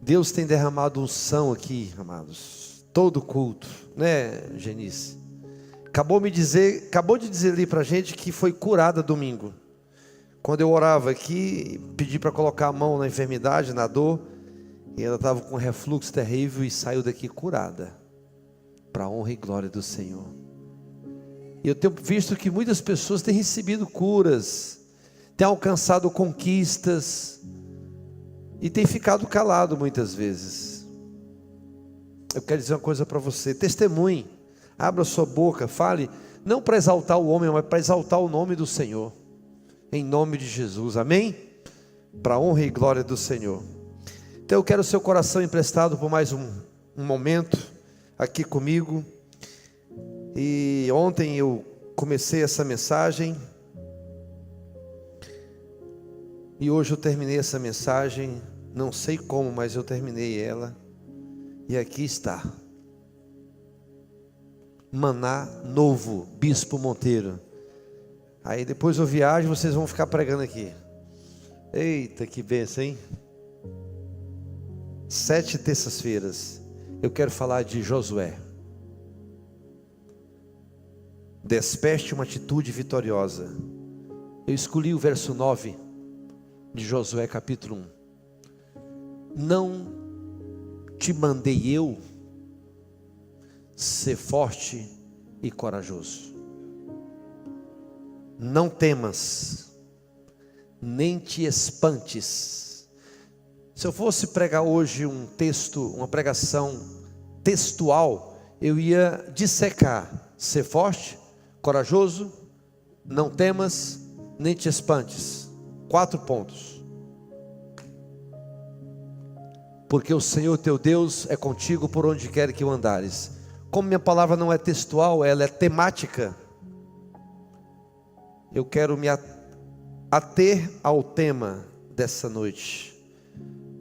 Deus tem derramado unção aqui, amados. Todo culto, né, Genice? Acabou de dizer ali pra gente que foi curada domingo. Quando eu orava aqui, pedi para colocar a mão na enfermidade, na dor, e ela estava com um refluxo terrível e saiu daqui curada, para a honra e glória do Senhor. E eu tenho visto que muitas pessoas têm recebido curas, têm alcançado conquistas, e têm ficado calado muitas vezes. Eu quero dizer uma coisa para você: testemunhe, abra sua boca, fale, não para exaltar o homem, mas para exaltar o nome do Senhor, em nome de Jesus, amém? Para a honra e glória do Senhor. Então eu quero o seu coração emprestado por mais um momento aqui comigo. E ontem eu comecei essa mensagem, e hoje eu terminei essa mensagem, não sei como, mas eu terminei ela, e aqui está. Maná novo, Bispo Monteiro. Aí depois eu viajo, vocês vão ficar pregando aqui. Eita, que bênção, hein? 7 terças-feiras, eu quero falar de Josué. Desperte uma atitude vitoriosa. Eu escolhi o verso 9 de Josué capítulo 1. Não te mandei eu ser forte e corajoso. Não temas, nem te espantes. Se eu fosse pregar hoje um texto, uma pregação textual, eu ia dissecar: ser forte, corajoso, não temas, nem te espantes. 4 pontos. Porque o Senhor teu Deus é contigo por onde quer que o andares. Como minha palavra não é textual, ela é temática, eu quero me ater ao tema dessa noite.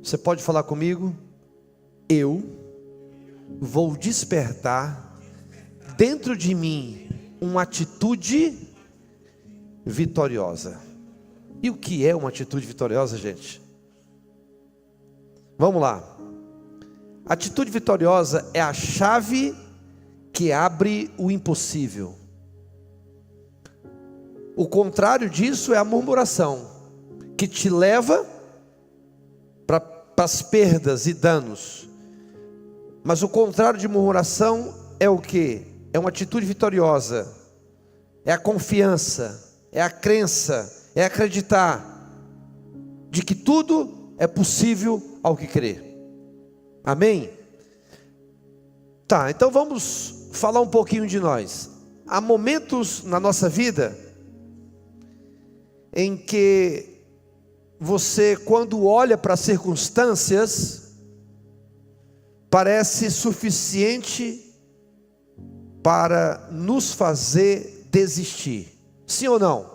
Você pode falar comigo? Eu vou despertar dentro de mim uma atitude vitoriosa. E o que é uma atitude vitoriosa, gente? Vamos lá. Atitude vitoriosa é a chave que abre o impossível. O contrário disso é a murmuração, que te leva para as perdas e danos. Mas o contrário de murmuração é o que? É uma atitude vitoriosa. É a confiança, é a crença, é acreditar de que tudo é possível ao que crê. Amém? Tá, então vamos falar um pouquinho de nós. Há momentos na nossa vida em que você, quando olha para as circunstâncias, parece suficiente para nos fazer desistir. Sim ou não?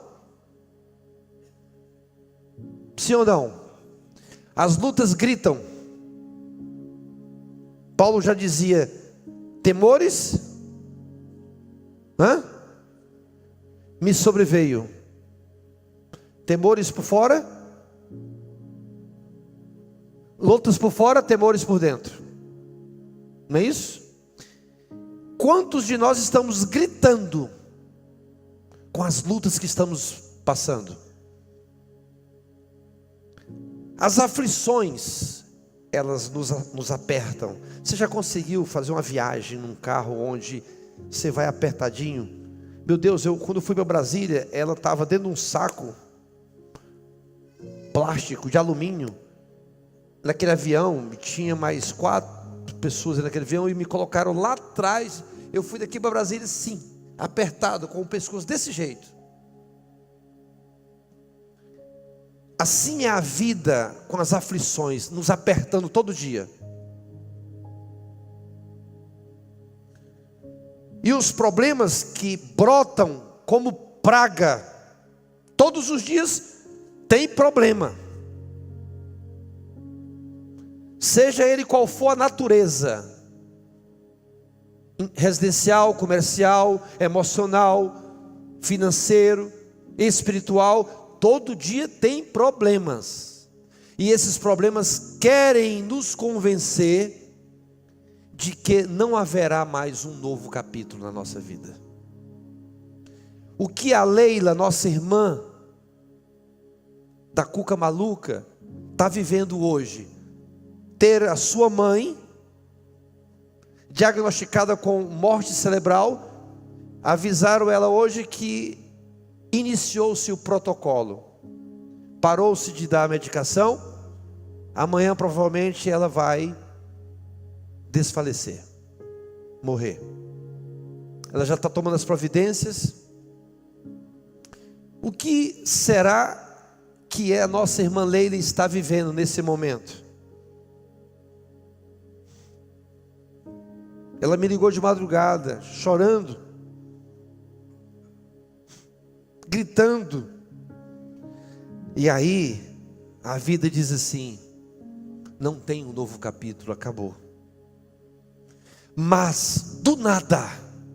Sim ou não? As lutas gritam. Paulo já dizia: temores me sobreveio. Temores por fora, lutas por fora, temores por dentro. Não é isso? Quantos de nós estamos gritando com as lutas que estamos passando? As aflições, elas nos apertam. Você já conseguiu fazer uma viagem num carro onde você vai apertadinho? Meu Deus, quando fui para Brasília, ela estava dentro de um saco plástico, de alumínio. Naquele avião, tinha mais 4 pessoas naquele avião e me colocaram lá atrás. Eu fui daqui para Brasília, sim, apertado, com o pescoço desse jeito. Assim é a vida, com as aflições, nos apertando todo dia. E os problemas que brotam como praga, todos os dias tem problema. Seja ele qual for a natureza, residencial, comercial, emocional, financeiro, espiritual, todo dia tem problemas. E esses problemas querem nos convencer de que não haverá mais um novo capítulo na nossa vida. O que a Leila, nossa irmã da cuca maluca, está vivendo hoje, ter a sua mãe diagnosticada com morte cerebral, avisaram ela hoje que iniciou-se o protocolo, parou-se de dar a medicação, amanhã provavelmente ela vai desfalecer, morrer. Ela já está tomando as providências. O que será que a nossa irmã Leila está vivendo nesse momento? Ela me ligou de madrugada, chorando, gritando. E aí, a vida diz assim: não tem um novo capítulo, acabou. Mas, do nada,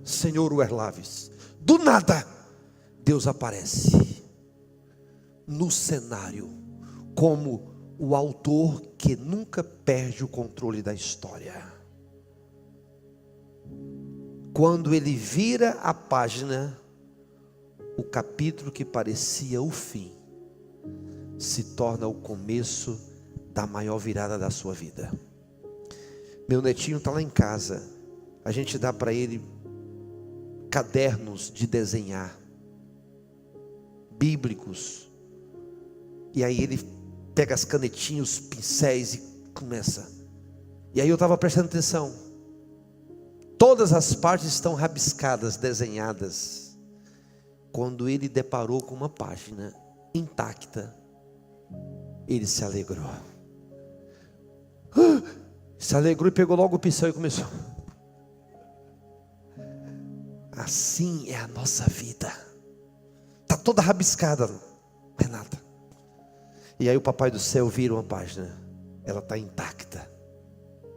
Senhor Uerlaves, do nada, Deus aparece no cenário como o autor que nunca perde o controle da história. Quando ele vira a página, o capítulo que parecia o fim se torna o começo da maior virada da sua vida. Meu netinho está lá em casa. A gente dá para ele cadernos de desenhar, bíblicos. E aí ele pega as canetinhas, os pincéis e começa. E aí eu estava prestando atenção. Todas as partes estão rabiscadas, desenhadas. Quando ele deparou com uma página intacta, ele se alegrou. Se alegrou e pegou logo o pincel e começou. Assim é a nossa vida. Está toda rabiscada, Renata. E aí o papai do céu vira uma página. Ela está intacta,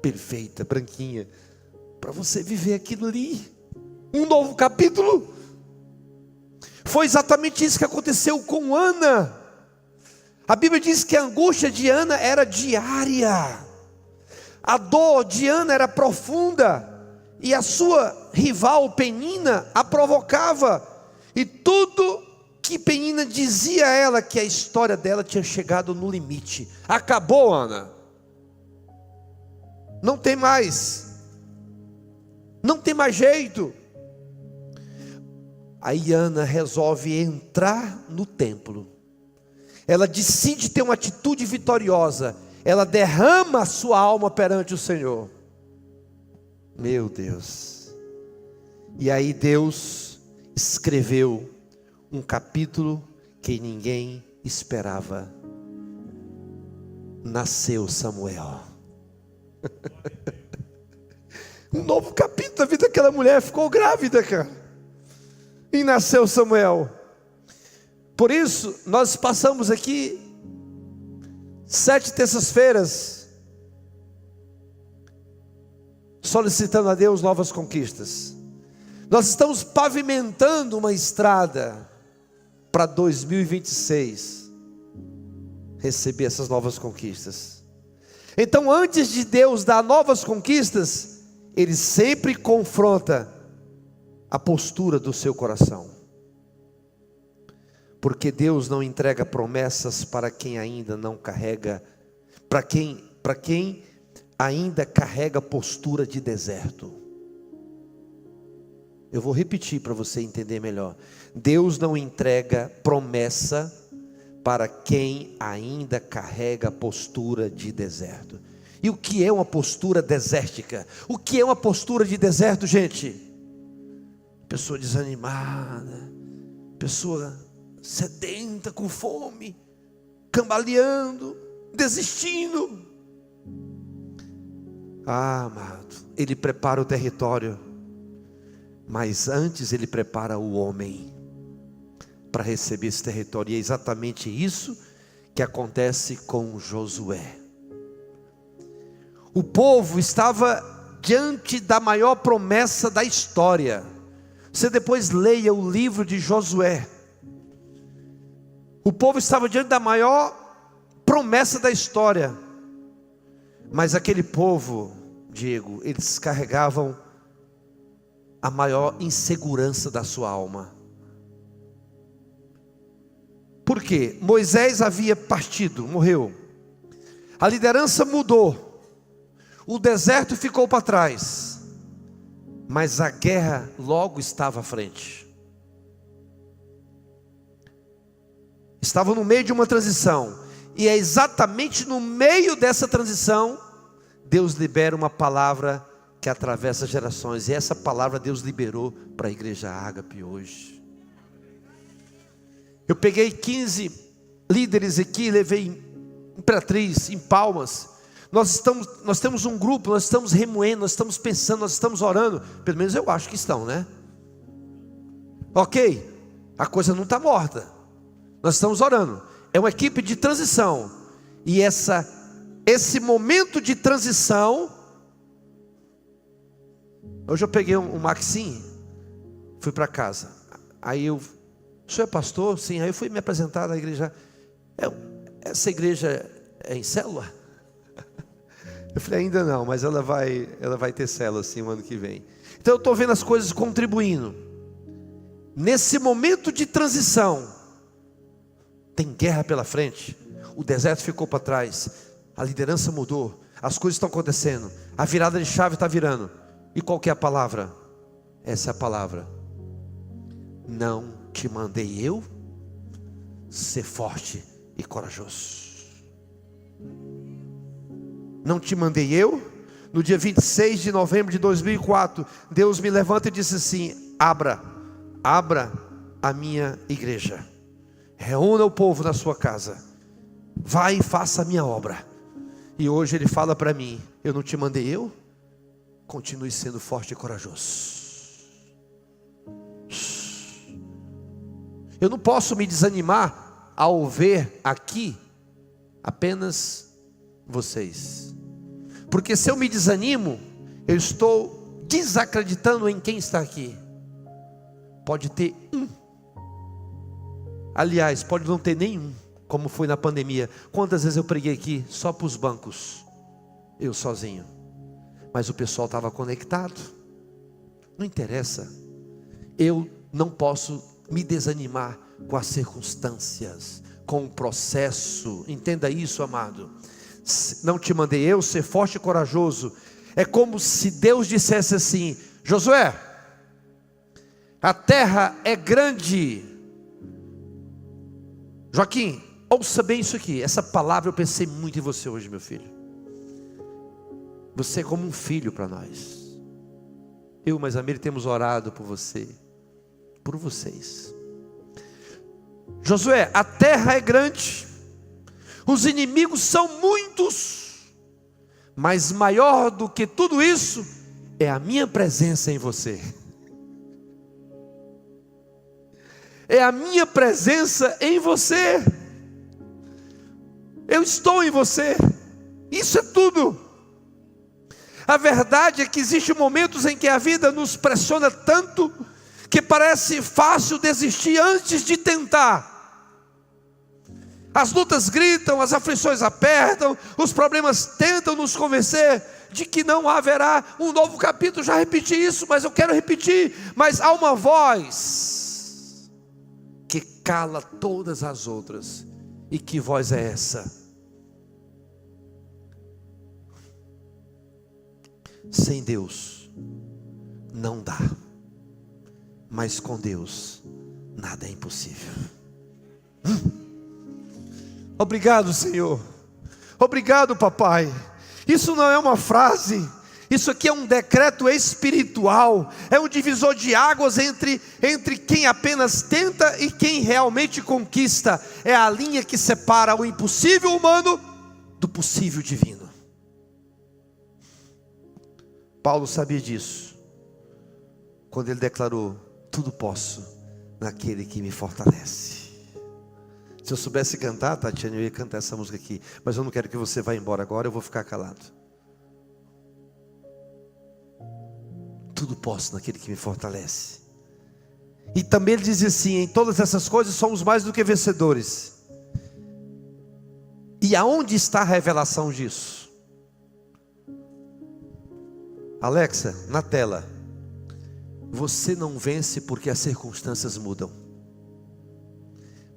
perfeita, branquinha, para você viver aquilo ali, um novo capítulo. Foi exatamente isso que aconteceu com Ana. A Bíblia diz que a angústia de Ana era diária, a dor de Ana era profunda, e a sua rival Penina a provocava, e tudo que Penina dizia a ela, que a história dela tinha chegado no limite. Acabou, Ana, não tem mais jeito. Aí Ana resolve entrar no templo. Ela decide ter uma atitude vitoriosa. Ela derrama a sua alma perante o Senhor. Meu Deus. E aí Deus escreveu um capítulo que ninguém esperava. Nasceu Samuel. Um novo capítulo da vida daquela mulher. Ficou grávida, cara, e nasceu Samuel. Por isso nós passamos aqui 7 terças-feiras solicitando a Deus novas conquistas. Nós estamos pavimentando uma estrada para 2026 receber essas novas conquistas. Então, antes de Deus dar novas conquistas, Ele sempre confronta a postura do seu coração. Porque Deus não entrega promessas para quem ainda não carrega, para quem ainda carrega postura de deserto. Eu vou repetir para você entender melhor. Deus não entrega promessa para quem ainda carrega postura de deserto. E o que é uma postura desértica? O que é uma postura de deserto, gente? Pessoa desanimada, pessoa sedenta, com fome, cambaleando, desistindo. Ah, amado, Ele prepara o território, mas antes Ele prepara o homem para receber esse território. E é exatamente isso que acontece com Josué. O povo estava diante da maior promessa da história. Você depois leia o livro de Josué. O povo estava diante da maior promessa da história. Mas aquele povo, Diego, eles carregavam a maior insegurança da sua alma. Por quê? Moisés havia partido, morreu. A liderança mudou. O deserto ficou para trás. Mas a guerra logo estava à frente. Estavam no meio de uma transição. E é exatamente no meio dessa transição, Deus libera uma palavra que atravessa gerações. E essa palavra Deus liberou para a igreja Ágape hoje. Eu peguei 15 líderes aqui, levei em Imperatriz, em Palmas. Nós temos um grupo, nós estamos remoendo, nós estamos pensando, nós estamos orando. Pelo menos eu acho que estão, né? Ok, a coisa não está morta. Nós estamos orando. É uma equipe de transição. E esse momento de transição. Hoje eu peguei um Maxim, fui para casa. Aí o senhor é pastor? Sim. Aí eu fui me apresentar na igreja. Essa igreja é em célula? Eu falei, ainda não, mas ela vai ter célula assim o ano que vem. Então eu estou vendo as coisas contribuindo. Nesse momento de transição, tem guerra pela frente. O deserto ficou para trás. A liderança mudou. As coisas estão acontecendo. A virada de chave está virando. E qual que é a palavra? Essa é a palavra. Não te mandei eu ser forte e corajoso. Não te mandei eu? No dia 26 de novembro de 2004, Deus me levanta e disse assim: abra a minha igreja. Reúna o povo na sua casa. Vai e faça a minha obra. E hoje Ele fala para mim: eu não te mandei eu? Continue sendo forte e corajoso. Eu não posso me desanimar ao ver aqui apenas vocês. Porque se eu me desanimo, eu estou desacreditando em quem está aqui. Pode ter um. Aliás, pode não ter nenhum, como foi na pandemia. Quantas vezes eu preguei aqui só para os bancos, eu sozinho. Mas o pessoal estava conectado. Não interessa. Eu não posso me desanimar com as circunstâncias, com o processo. Entenda isso, amado. Não te mandei eu ser forte e corajoso. É como se Deus dissesse assim: Josué, a terra é grande. Joaquim, ouça bem isso aqui. Essa palavra eu pensei muito em você hoje, meu filho. Você é como um filho para nós. Eu e mais Amir temos orado por você, por vocês. Josué, a terra é grande, os inimigos são muitos, mas maior do que tudo isso é a minha presença em você. É a minha presença em você. Eu estou em você. Isso é tudo. A verdade é que existem momentos em que a vida nos pressiona tanto que parece fácil desistir antes de tentar. As lutas gritam, as aflições apertam, os problemas tentam nos convencer de que não haverá um novo capítulo. Já repeti isso, mas eu quero repetir. Mas há uma voz que cala todas as outras. E que voz é essa? Sem Deus não dá, mas com Deus nada é impossível. Obrigado, Senhor. Obrigado, papai. Isso não é uma frase. Isso aqui é um decreto espiritual. É um divisor de águas entre quem apenas tenta e quem realmente conquista. É a linha que separa o impossível humano do possível divino. Paulo sabia disso quando ele declarou: tudo posso naquele que me fortalece. Se eu soubesse cantar, Tatiana, eu ia cantar essa música aqui, mas eu não quero que você vá embora agora, eu vou ficar calado. Tudo posso naquele que me fortalece. E também ele diz assim: em todas essas coisas somos mais do que vencedores. E aonde está a revelação disso? Alexa, na tela. Você não vence porque as circunstâncias mudam,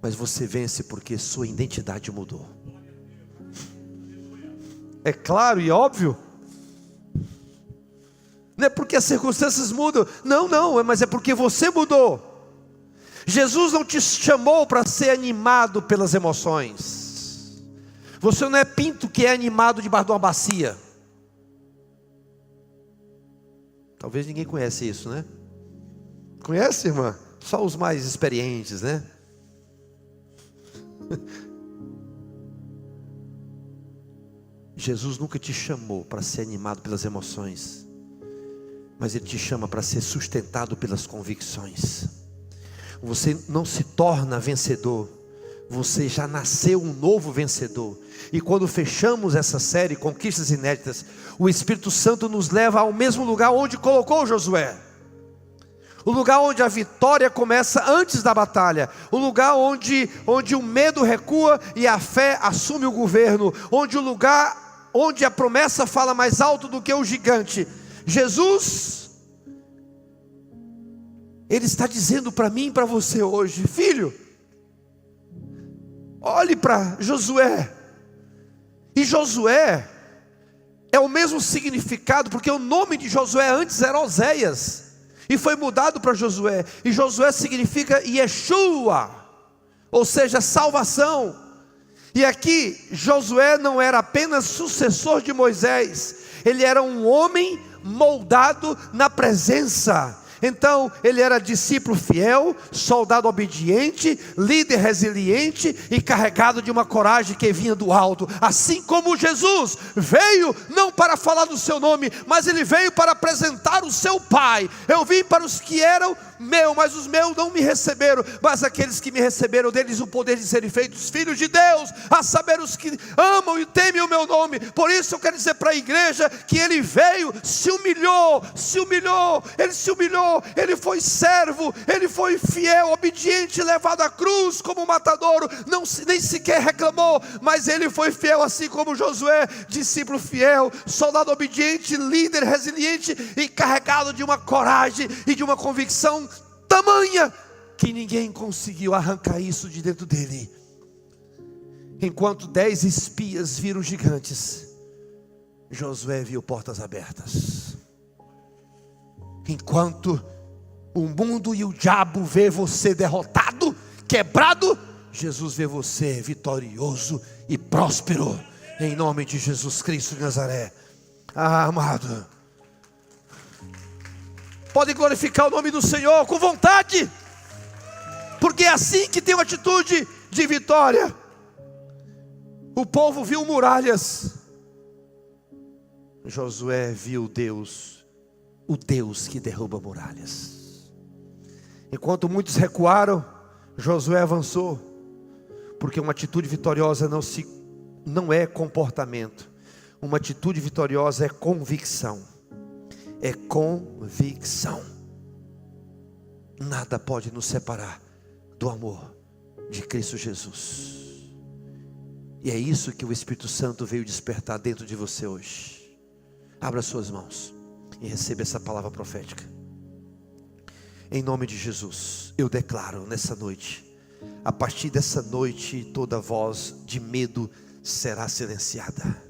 mas você vence porque sua identidade mudou. É claro e óbvio. Não é porque as circunstâncias mudam, não, mas é porque você mudou. Jesus não te chamou para ser animado pelas emoções. Você não é pinto que é animado debaixo de uma bacia. Talvez ninguém conhece isso, né? Conhece, irmã? Só os mais experientes, né? Jesus nunca te chamou para ser animado pelas emoções, mas Ele te chama para ser sustentado pelas convicções. Você não se torna vencedor, você já nasceu um novo vencedor. E quando fechamos essa série, Conquistas Inéditas, o Espírito Santo nos leva ao mesmo lugar onde colocou Josué. O lugar onde a vitória começa antes da batalha. O lugar onde o medo recua e a fé assume o governo. O lugar onde a promessa fala mais alto do que o gigante. Jesus, Ele está dizendo para mim e para você hoje: filho, olhe para Josué. E Josué é o mesmo significado, porque o nome de Josué antes era Oséias, e foi mudado para Josué. E Josué significa Yeshua, ou seja, salvação. E aqui Josué não era apenas sucessor de Moisés, ele era um homem moldado na presença. Então ele era discípulo fiel, soldado obediente, líder resiliente e carregado de uma coragem que vinha do alto. Assim como Jesus veio não para falar do seu nome, mas ele veio para apresentar o seu Pai. Eu vim para os que eram meus, mas os meus não me receberam, mas aqueles que me receberam, deles o poder de serem feitos filhos de Deus, a saber, os que amam e temem o meu nome. Por isso eu quero dizer para a igreja que ele veio, se humilhou, ele foi servo, ele foi fiel, obediente, levado à cruz como matadouro, nem sequer reclamou, mas ele foi fiel, assim como Josué, discípulo fiel, soldado obediente, líder resiliente e carregado de uma coragem e de uma convicção tamanha que ninguém conseguiu arrancar isso de dentro dele. Enquanto 10 espias viram gigantes, Josué viu portas abertas. Enquanto o mundo e o diabo vê você derrotado, quebrado, Jesus vê você vitorioso e próspero, em nome de Jesus Cristo de Nazaré. Amado, pode glorificar o nome do Senhor com vontade, porque é assim que tem uma atitude de vitória. O povo viu muralhas, Josué viu Deus, o Deus que derruba muralhas. Enquanto muitos recuaram, Josué avançou, porque uma atitude vitoriosa não é comportamento, uma atitude vitoriosa é convicção. É convicção. Nada pode nos separar do amor de Cristo Jesus. E é isso que o Espírito Santo veio despertar dentro de você hoje. Abra suas mãos e receba essa palavra profética. Em nome de Jesus, eu declaro nessa noite, a partir dessa noite, toda voz de medo será silenciada.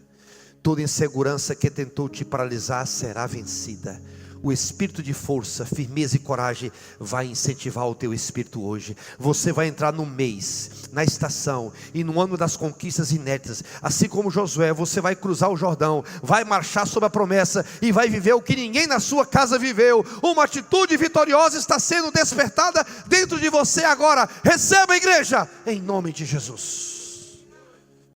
Toda insegurança que tentou te paralisar será vencida. O espírito de força, firmeza e coragem vai incentivar o teu espírito hoje. Você vai entrar no mês, na estação e no ano das conquistas inéditas. Assim como Josué, você vai cruzar o Jordão, vai marchar sobre a promessa e vai viver o que ninguém na sua casa viveu. Uma atitude vitoriosa está sendo despertada dentro de você agora. Receba, igreja, em nome de Jesus.